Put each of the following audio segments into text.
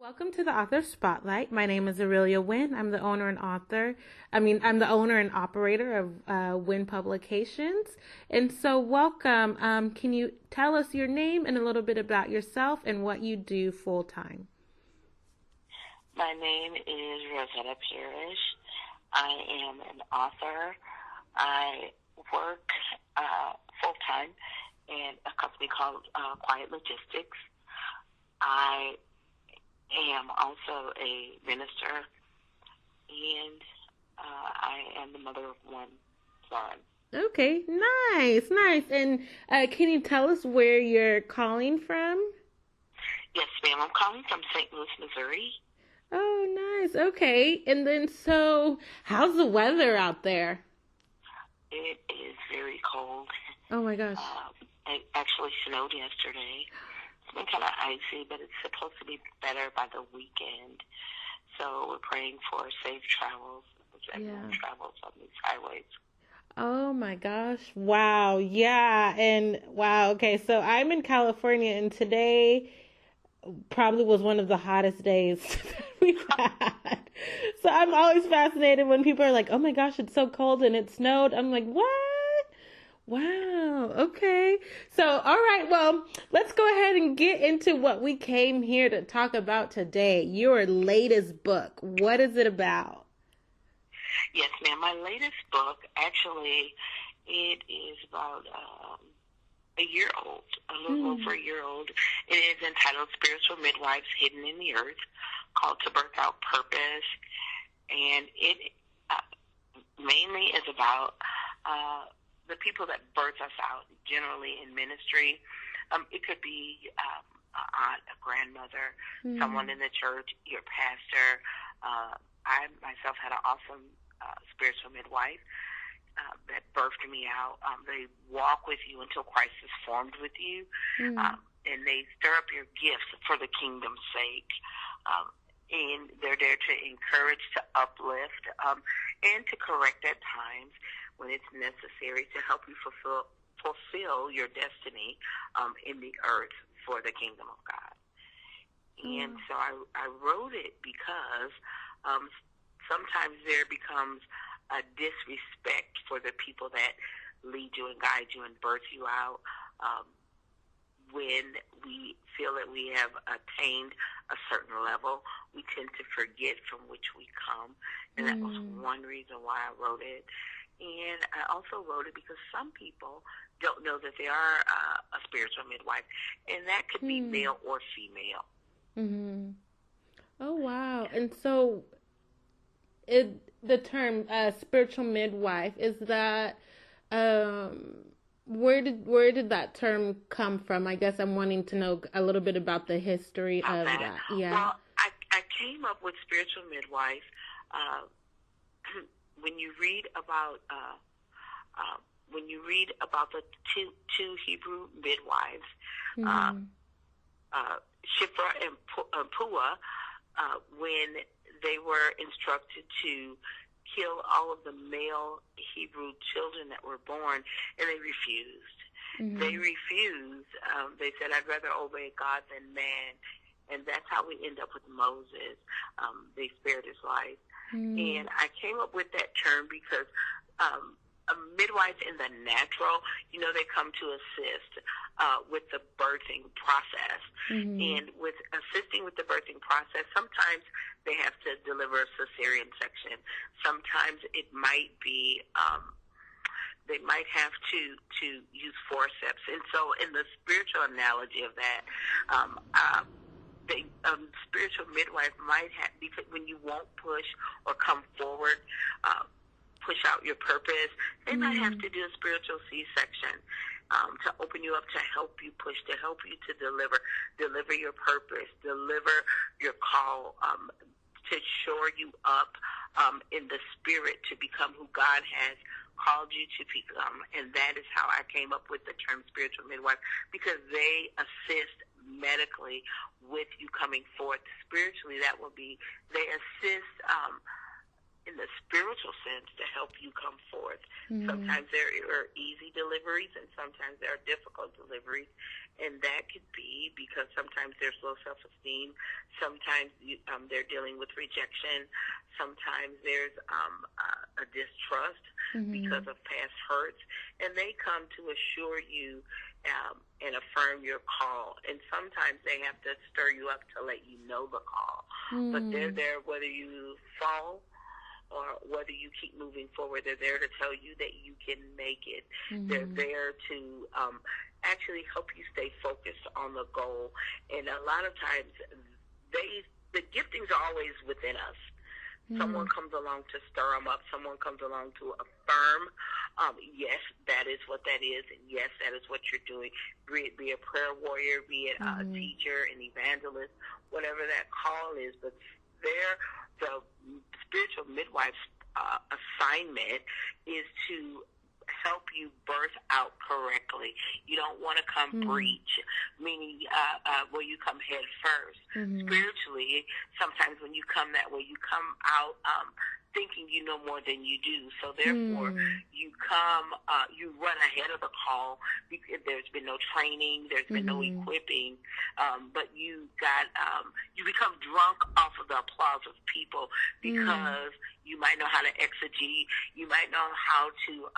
Welcome to the Author Spotlight. My name is Aurelia Wynn. I'm the owner and I'm the owner and operator of Wynn Publications. And so welcome. Can you tell us your name and a little bit about yourself and what you do full time? My name is Rosetta Parish. I am an author. I work full-time in a company called Quiet Logistics. I am also a minister, and I am the mother of one son. Okay, nice. And can you tell us where you're calling from? Yes, ma'am. I'm calling from St. Louis, Missouri. Oh, nice. Okay. And then, so how's the weather out there? It is very cold. Oh, my gosh. It actually snowed yesterday. It's been kind of icy, but it's supposed to be better by the weekend. So we're praying for safe travels as everyone travels on these highways. Oh my gosh. Wow. Yeah. And wow. Okay. So I'm in California, and today probably was one of the hottest days that we've had. So I'm always fascinated when people are like, oh my gosh, it's so cold and it snowed. I'm like, what? Wow. Okay. So, all right. Well, let's go ahead and get into what we came here to talk about today. Your latest book. What is it about? Yes, ma'am. My latest book, actually, it is about a year old, a little over a year old. It is entitled Spiritual Midwives Hidden in the Earth, called To Birth Out Purpose. And it mainly is about the people that birth us out, generally in ministry. It could be an aunt, a grandmother, someone in the church, your pastor. I myself had an awesome spiritual midwife that birthed me out. They walk with you until Christ is formed with you, and they stir up your gifts for the kingdom's sake. And they're there to encourage, to uplift, and to correct at times when it's necessary to help you fulfill your destiny in the earth for the kingdom of God. And so I wrote it because sometimes there becomes a disrespect for the people that lead you and guide you and birth you out. When we feel that we have attained a certain level, we tend to forget from which we come. And that was one reason why I wrote it. And I also wrote it because some people don't know that they are a spiritual midwife. And that could be male or female. Oh, wow. And so the term spiritual midwife, is that... Where did that term come from? I guess I'm wanting to know a little bit about the history of that. Yeah. Well, I came up with spiritual midwife when you read about the two Hebrew midwives, Shiphrah and Puah, when they were instructed to kill all of the male Hebrew children that were born, and they refused. They refused. They said, I'd rather obey God than man. And that's how we end up with Moses. They spared his life. And I came up with that term because midwives in the natural, they come to assist with the birthing process. And with assisting with the birthing process, sometimes they have to deliver a cesarean section. Sometimes it might be, they might have to use forceps. And so in the spiritual analogy of that, the spiritual midwife might have, because when you won't push or come forward, push out your purpose, they might have to do a spiritual C-section to open you up, to help you push, to help you to deliver your purpose, deliver your call, to shore you up in the spirit to become who God has called you to become. And that is how I came up with the term spiritual midwife, because they assist medically with you coming forth. Spiritually, that will be, they assist in the spiritual sense to help you come forth. Sometimes there are easy deliveries and sometimes there are difficult deliveries. And that could be because sometimes there's low self-esteem. Sometimes they're dealing with rejection. Sometimes there's a distrust because of past hurts. And they come to assure you and affirm your call. And sometimes they have to stir you up to let you know the call. But they're there whether you fall or whether you keep moving forward. They're there to tell you that you can make it. They're there to actually help you stay focused on the goal. And a lot of times, the giftings are always within us. Someone comes along to stir them up. Someone comes along to affirm, yes, that is what that is, and yes, that is what you're doing. Be a prayer warrior, be it a teacher, an evangelist, whatever that call is. But the spiritual midwife's assignment is to help you birth out correctly. You don't want to come breech, meaning where you come head first. Spiritually, sometimes when you come that way, you come out thinking you know more than you do. So therefore, you run ahead of the call. There's been no training, there's been no equipping, but you become drunk off of the applause of people because you might know how to exegete, you might know how to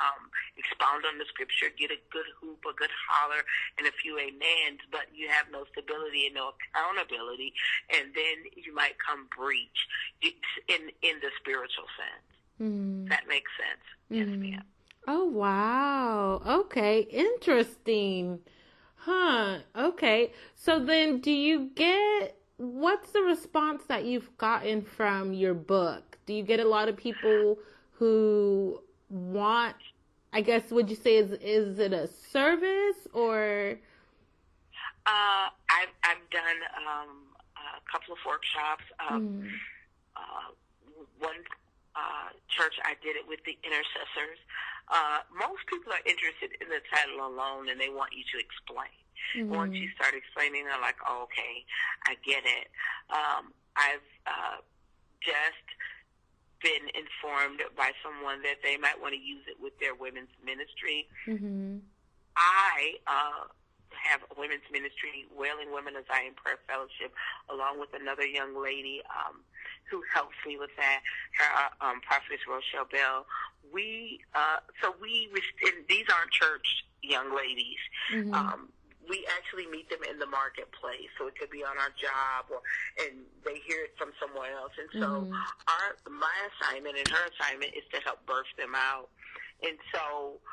expound on the scripture, get a good hoop, a good holler, and a few amens, but you have no stability and no accountability, and then you might come breach in the spiritual sense. That makes sense. Yes, ma'am. Oh, wow. Okay. Interesting. Huh. Okay. So then what's the response that you've gotten from your book? Do you get a lot of people who want, I guess, would you say, is it a service or? I've done a couple of workshops. One church, I did it with the intercessors. Most people are interested in the title alone, and they want you to explain. Once you start explaining, they're like, oh, okay, I get it. I've just been informed by someone that they might want to use it with their women's ministry. I have a women's ministry, Wailing Women as I in Prayer Fellowship, along with another young lady who helps me with that, her Prophetess Rochelle Bell. These aren't church young ladies. We actually meet them in the marketplace, so it could be on our job, and they hear it from somewhere else. And so my assignment and her assignment is to help birth them out. And so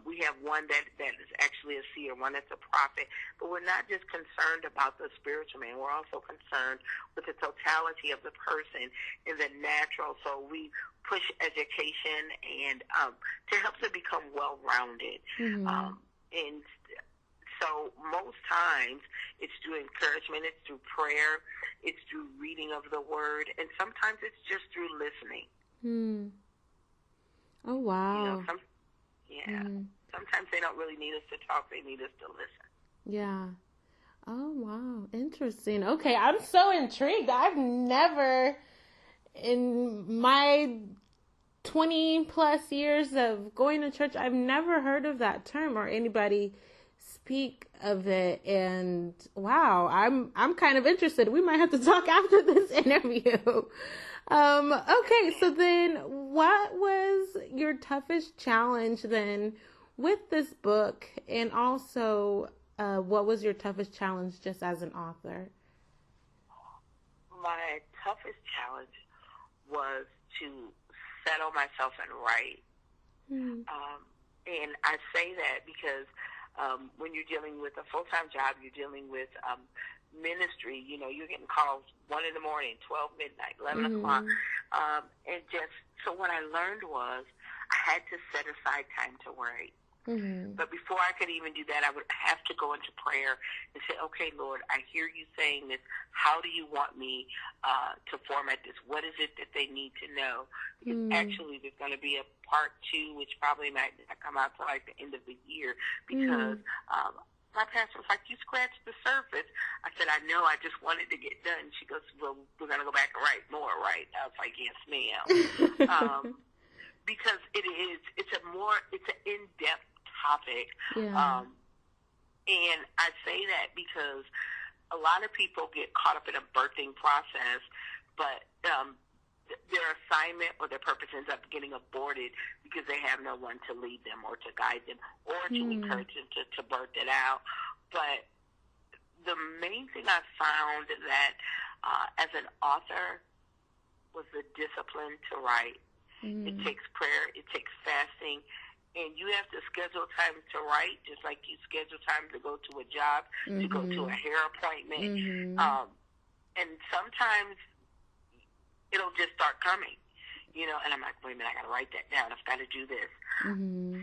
we have one that is actually a seer, one that's a prophet. But we're not just concerned about the spiritual man. We're also concerned with the totality of the person in the natural. So we push education and to help them become well-rounded. And so most times it's through encouragement, it's through prayer, it's through reading of the word, and sometimes it's just through listening. Oh, wow. Sometimes they don't really need us to talk, they need us to listen. Yeah. Oh, wow. Interesting. Okay, I'm so intrigued. I've never, in my 20 plus years of going to church, I've never heard of that term or anybody speak of it, and wow, I'm kind of interested. We might have to talk after this interview. Okay, so then what was your toughest challenge then with this book, and also what was your toughest challenge just as an author? My toughest challenge was to settle myself and write. And I say that because when you're dealing with a full-time job, you're dealing with ministry, you're getting calls 1 in the morning, 12 midnight, 11 o'clock. And so what I learned was I had to set aside time to write. But before I could even do that, I would have to go into prayer and say, okay, Lord, I hear you saying this. How do you want me to format this? What is it that they need to know? Because actually there's going to be a part 2, which probably might not come out till like the end of the year, because my pastor was like, you scratched the surface. I said, I know, I just wanted to get done. She goes, well, we're going to go back and write more, right? I was like, yes, ma'am. Because it's an in-depth topic. Yeah. And I say that because a lot of people get caught up in a birthing process, but their assignment or their purpose ends up getting aborted because they have no one to lead them or to guide them or to encourage them to birth it out. But the main thing I found that as an author was the discipline to write. It takes prayer, it takes fasting, and you have to schedule time to write just like you schedule time to go to a job, to go to a hair appointment. And sometimes it'll just start coming, and I'm like, wait a minute, I got to write that down. I've got to do this.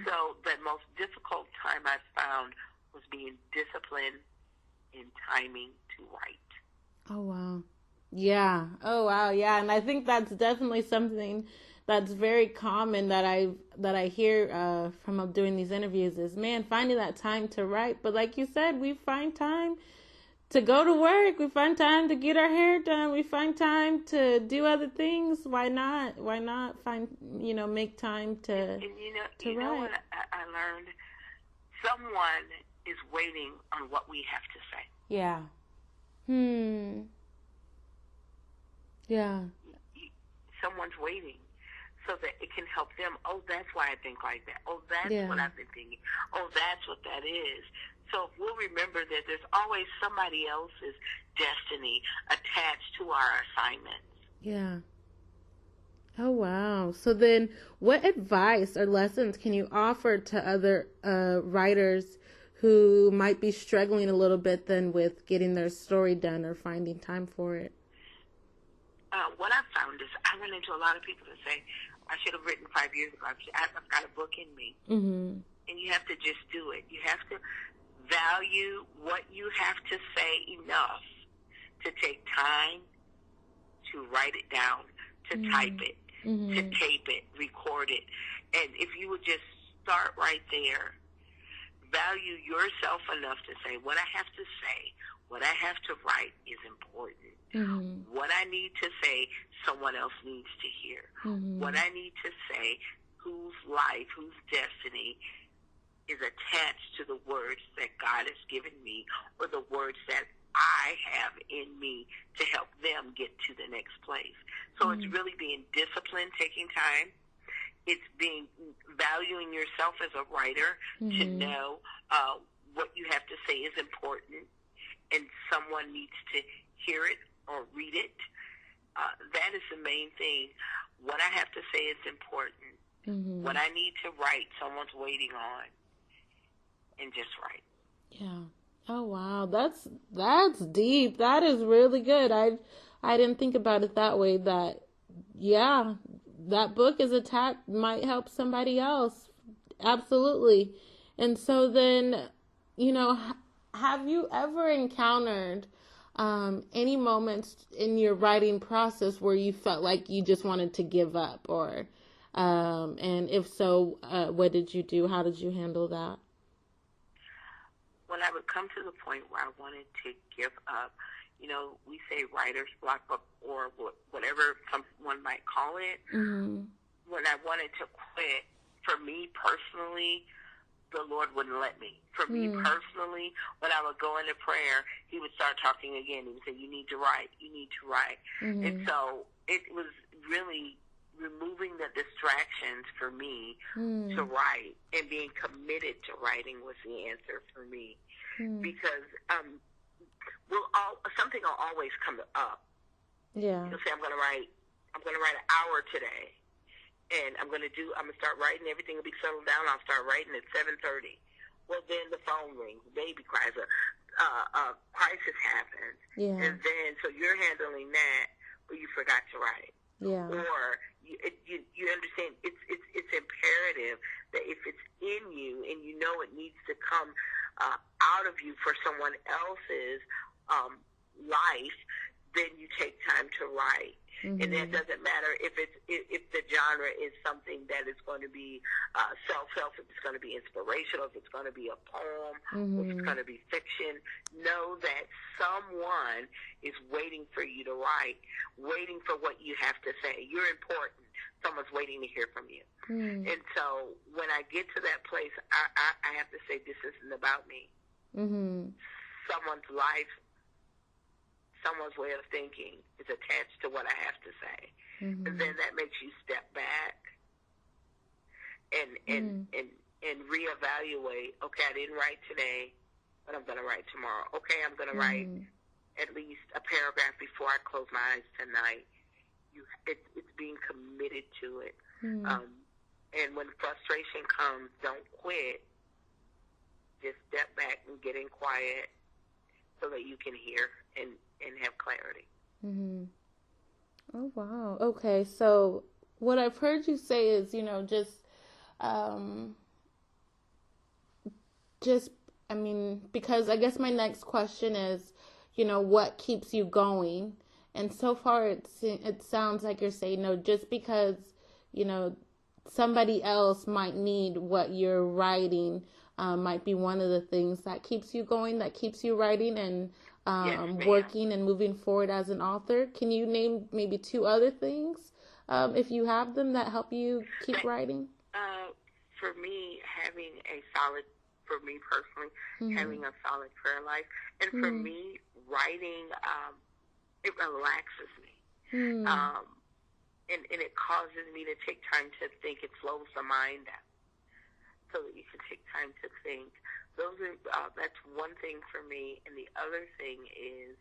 So the most difficult time I found was being disciplined in timing to write. Oh, wow. Yeah. Oh, wow. Yeah. And I think that's definitely something that's very common that I hear from doing these interviews is, man, finding that time to write. But like you said, we find time to go to work. We find time to get our hair done. We find time to do other things. Why not? Why not find, make time to and to you write? know what I learned? Someone is waiting on what we have to say. Yeah. Yeah. Someone's waiting so that it can help them. Oh, that's why I think like that. Oh, that's what I've been thinking. Oh, that's what that is. So if we'll remember that there's always somebody else's destiny attached to our assignments. Yeah. Oh, wow. So then what advice or lessons can you offer to other writers who might be struggling a little bit then with getting their story done or finding time for it? What I've found is I run into a lot of people that say, I should have written 5 years ago. I've got a book in me. And you have to just do it. You have to value what you have to say enough to take time to write it down, to type it, to tape it, record it. And if you would just start right there, value yourself enough to say, what I have to say, what I have to write is important. What I need to say, someone else needs to hear. What I need to say, whose life, whose destiny is attached to the words that God has given me or the words that I have in me to help them get to the next place. So it's really being disciplined, taking time. It's valuing yourself as a writer to know what you have to say is important and someone needs to hear it or read it. That is the main thing. What I have to say is important. What I need to write, someone's waiting on. And just write. Yeah. Oh, wow. That's deep. That is really good. I didn't think about it that way. That book is might help somebody else. Absolutely. And so then, have you ever encountered any moments in your writing process where you felt like you just wanted to give up, or and if so, what did you do? How did you handle that? When I would come to the point where I wanted to give up, we say writer's block or whatever someone might call it. When I wanted to quit, for me personally, the Lord wouldn't let me. For me personally, when I would go into prayer, he would start talking again. He would say, you need to write, you need to write. And so it was really removing the distractions for me to write, and being committed to writing was the answer for me. Because something will always come up. Yeah. You'll say, I'm going to write an hour today, and I'm going to start writing. Everything will be settled down. I'll start writing at 7:30. Well, then the phone rings, the baby cries, a crisis happens, and then so you're handling that, but you forgot to write. Yeah. Or you understand it's imperative that if it's in you and you know it needs to come out of you for someone else's life, then you take time to write. And that doesn't matter if the genre is something that is going to be self-help, if it's going to be inspirational, if it's going to be a poem, if it's going to be fiction. Know that someone is waiting for you to write, waiting for what you have to say. You're important. Someone's waiting to hear from you. And so when I get to that place, I have to say, this isn't about me. Someone's life, someone's way of thinking is attached to what I have to say. And then that makes you step back and reevaluate. Okay, I didn't write today, but I'm going to write tomorrow. Okay, I'm going to write at least a paragraph before I close my eyes tonight. It's being committed to it. And when frustration comes, don't quit. Just step back and get in quiet so that you can hear and have clarity. Oh, wow. Okay, so what I've heard you say is, because I guess my next question is, what keeps you going? And so far it sounds like you're saying, no, just because, somebody else might need what you're writing might be one of the things that keeps you going, that keeps you writing and working and moving forward as an author. Can you name maybe 2 other things, if you have them, that help you keep writing? For me, having a solid prayer life. And for me, writing, it relaxes me. And it causes me to take time to think. It slows the mind down so that you can take time to think. That's one thing for me. And the other thing is,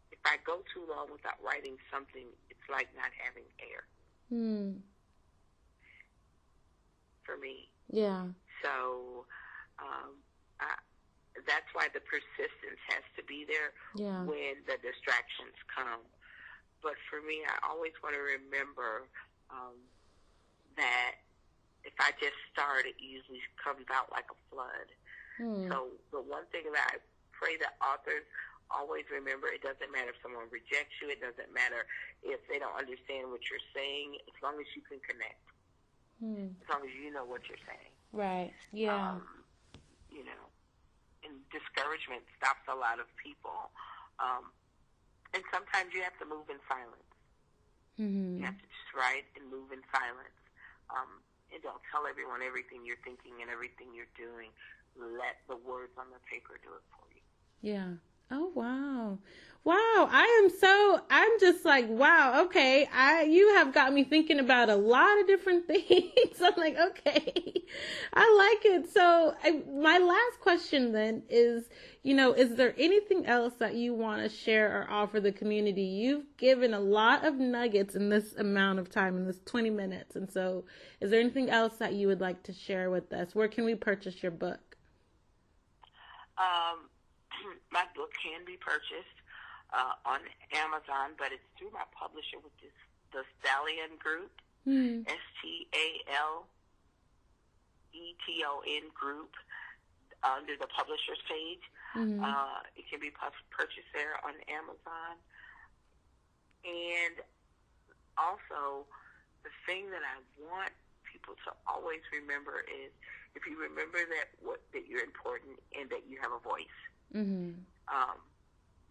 if I go too long without writing something, it's like not having air. For me. Yeah. So that's why the persistence has to be there when the distractions come. But for me, I always want to remember that if I just start, it usually comes out like a flood. So the one thing that I pray that authors always remember, it doesn't matter if someone rejects you. It doesn't matter if they don't understand what you're saying, as long as you can connect. As long as you know what you're saying. Right, yeah. And discouragement stops a lot of people. And sometimes you have to move in silence. You have to just write and move in silence. And don't tell everyone everything you're thinking and everything you're doing. Let the words on the paper do it for you. Yeah. Oh, wow. Wow. I'm just like, wow. Okay. You have got me thinking about a lot of different things. I'm like, okay, I like it. So my last question then is, is there anything else that you want to share or offer the community? You've given a lot of nuggets in this amount of time, in this 20 minutes. And so is there anything else that you would like to share with us? Where can we purchase your book? My book can be purchased on Amazon, but it's through my publisher, which is the Stallion Group, STALETON Group, under the publisher's page. It can be purchased there on Amazon. And also, the thing that I want people to always remember is, if you remember that you're important and that you have a voice.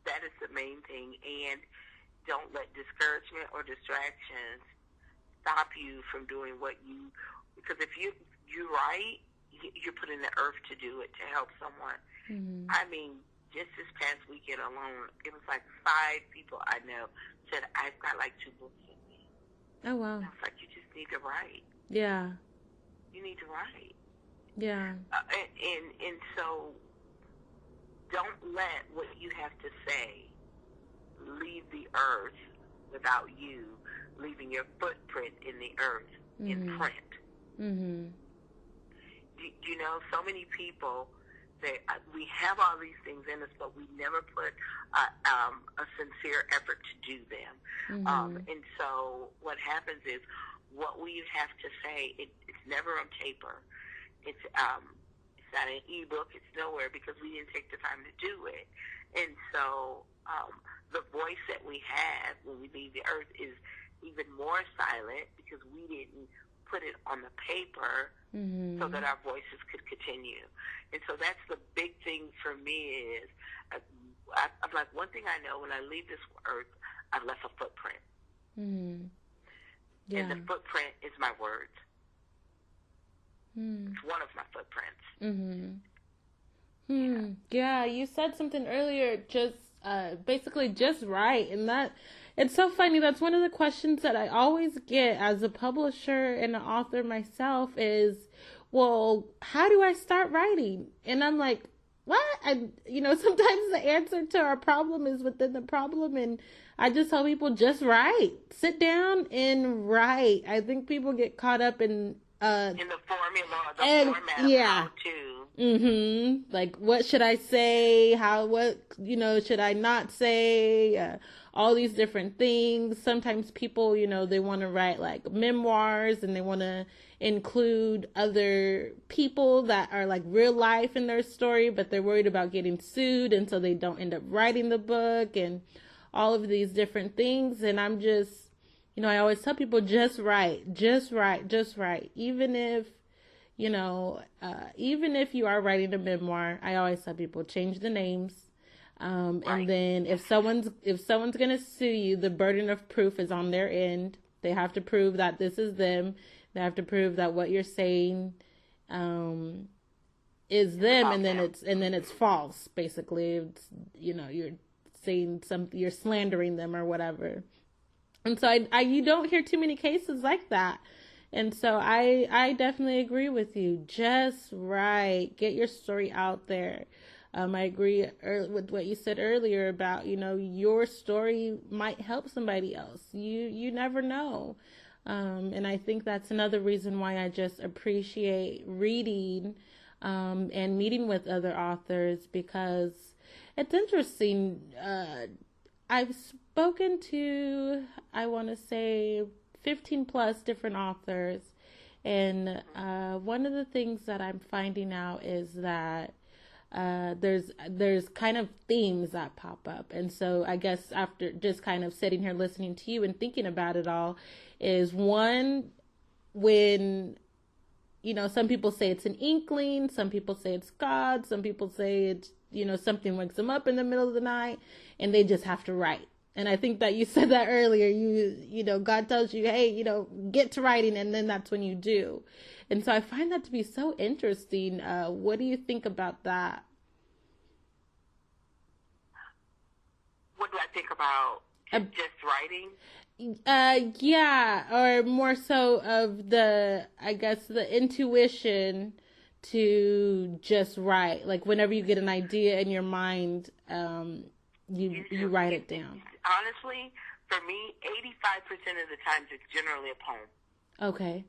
That is the main thing. And don't let discouragement or distractions stop you from doing because if you write, you're putting the earth to do it, to help someone. I mean, just this past weekend alone, it was like 5 people I know said, I've got like 2 books in me. Oh, wow. And I was like, you just need to write. Yeah. You need to write. Yeah. And so don't let what you have to say leave the earth without you leaving your footprint in the earth in print. So many people say, we have all these things in us, but we never put a sincere effort to do them. And so what happens is, what we have to say, it's never on paper. It's not an ebook. It's nowhere, because we didn't take the time to do it. And so the voice that we have when we leave the earth is even more silent because we didn't put it on the paper so that our voices could continue. And so that's the big thing for me is, I'm like, one thing I know, when I leave this earth, I've left a footprint. Yeah. And the footprint is my words. It's one of my footprints. Yeah, you said something earlier, just basically just right. And that, it's so funny. That's one of the questions that I always get as a publisher and an author myself is, well, how do I start writing? And I'm like, what? Sometimes the answer to our problem is within the problem. And I just tell people, just write. Sit down and write. I think people get caught up in the formula, the format of how to. Like, what should I say? Should I not say? All these different things. Sometimes people, they want to write like memoirs and they want to include other people that are like real life in their story, but they're worried about getting sued. And so they don't end up writing the book and all of these different things. And I'm just, I always tell people, just write. Even if, even if you are writing a memoir, I always tell people, change the names. And then if someone's going to sue you, the burden of proof is on their end. They have to prove that this is them. They have to prove that what you're saying, is them. And then it's false. Basically, it's, you're saying you're slandering them or whatever. And so you don't hear too many cases like that. And so I definitely agree with you. Just write, get your story out there. I agree with what you said earlier about, your story might help somebody else. You never know. And I think that's another reason why I just appreciate reading and meeting with other authors, because it's interesting. I've spoken to, I want to say, 15 plus different authors. And one of the things that I'm finding out is that there's kind of themes that pop up. And so I guess after just kind of sitting here listening to you and thinking about it all, is one, when, some people say it's an inkling, some people say it's God, some people say it's, something wakes them up in the middle of the night and they just have to write. And I think that you said that earlier, God tells you, hey, get to writing, and then that's when you do. And so I find that to be so interesting. What do you think about that? What do I think about just writing? Yeah, or more so of the intuition to just write. Like whenever you get an idea in your mind, you write it down. Honestly, for me, 85% of the times it's generally a poem. Okay.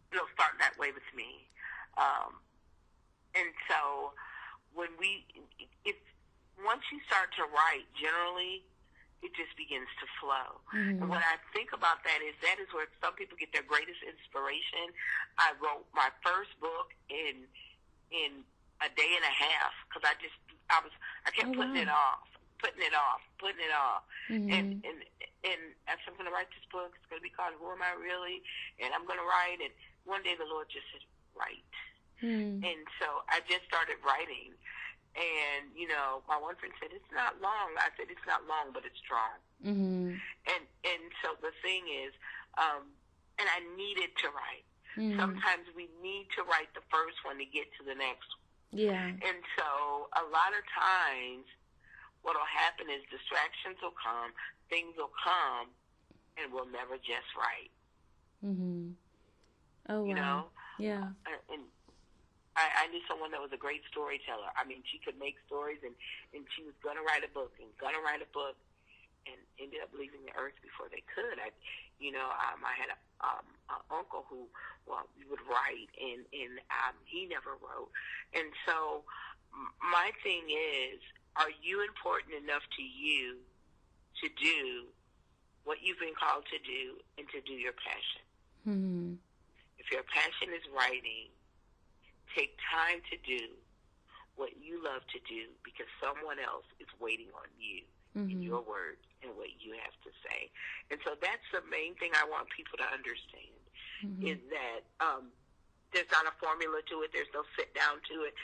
It'll start that way with me. And so once you start to write, generally, it just begins to flow. And what I think about that is where some people get their greatest inspiration. I wrote my first book in a day and a half because I kept putting it off. And I said, I'm going to write this book. It's going to be called Who Am I Really? And I'm going to write. And one day the Lord just said, write. And so I just started writing. And, my one friend said, it's not long. I said, it's not long, but it's strong. And so the thing is, and I needed to write. Sometimes we need to write the first one to get to the next one. Yeah. And so a lot of times what will happen is distractions will come, things will come, and we'll never just write. Oh, wow. You know? Yeah. And I knew someone that was a great storyteller. I mean, she could make stories, and she was going to write a book, and ended up leaving the earth before they could. I had an uncle who, we would write, and he never wrote. And so my thing is, are you important enough to you to do what you've been called to do and to do your passion? If your passion is writing, take time to do what you love to do, because someone else is waiting on you Mm-hmm. and your words and what you have to say. And so that's the main thing I want people to understand, Mm-hmm. is that there's not a formula to it. There's no sit down to it.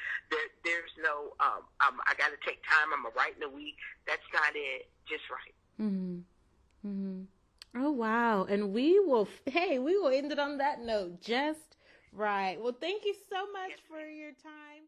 There's no, I got to take time. I'm going to write in a week. That's not it. Just write. Mm-hmm. Mm-hmm. Oh, wow. And we will end it on that note. Just right. Well, thank you so much Yes, for your time.